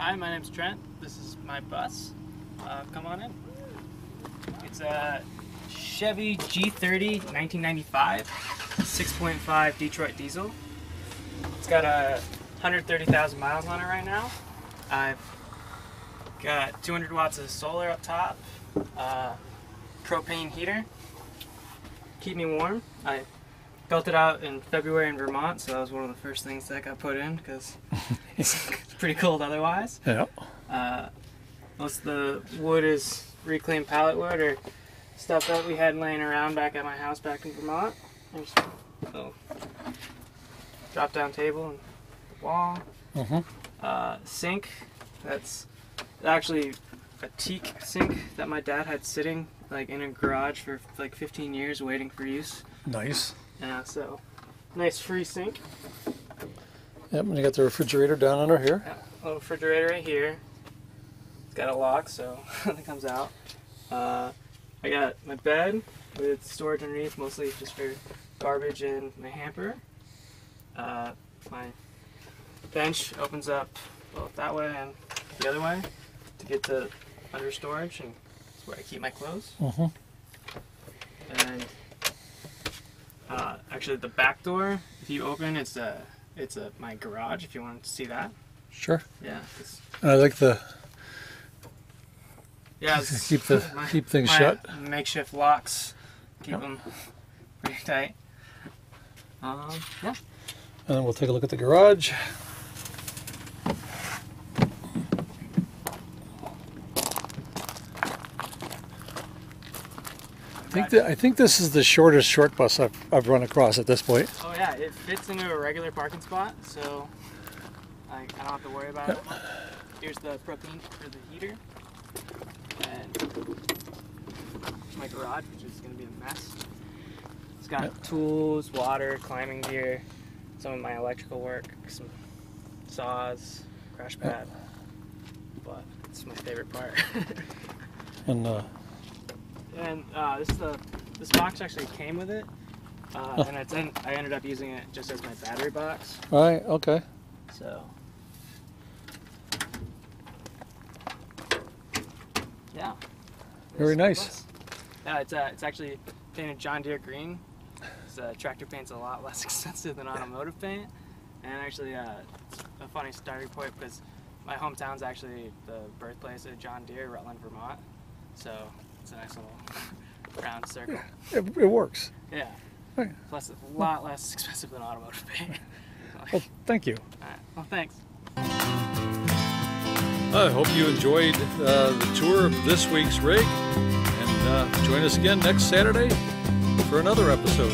Hi, my name's Trent. This is my bus. Come on in. It's a Chevy G30 1995 6.5 Detroit diesel. It's got 130,000 miles on it right now. I've got 200 watts of solar up top, propane heater, keep me warm. I built it out in February in Vermont, so that was one of the first things that got put in because it's pretty cold otherwise. Yeah. Most of the wood is reclaimed pallet wood or stuff that we had laying around back at my house back in Vermont. There's a little drop down table and wall. Sink, that's actually a teak sink that my dad had sitting like in a garage for like 15 years waiting for use. Nice. Yeah, so nice free sink. Yep, and you got the refrigerator down under here. Yeah, a little refrigerator right here. It's got a lock, so it comes out. I got my bed with storage underneath, mostly just for garbage and my hamper. My bench opens up both that way and the other way to get to under storage, and that's where I keep my clothes. And actually, the back door, if you open, it's my garage. If you wanted to see that. Sure. Yeah. I like the. Yeah. Keep things shut. Makeshift locks. Keep them pretty tight. Yeah. And then we'll take a look at the garage. I think this is the shortest short bus I've run across at this point. Oh yeah, it fits into a regular parking spot, so I don't have to worry about it. Here's the propane for the heater, and here's my garage, which is going to be a mess. It's got tools, water, climbing gear, some of my electrical work, some saws, crash pad, but it's my favorite part. And this box actually came with it, and I ended up using it just as my battery box. Right. Okay. So, yeah. Very nice. Yeah, it's actually painted John Deere green. Tractor paint's a lot less expensive than automotive paint, and actually, it's a funny starting point because my hometown's actually the birthplace of John Deere, Rutland, Vermont. So. It's a nice little round circle. Yeah, it works. Yeah. Right. Plus, it's a lot less expensive than automotive paint. Well, thank you. All right. Well, thanks. I hope you enjoyed the tour of this week's rig, and join us again next Saturday for another episode.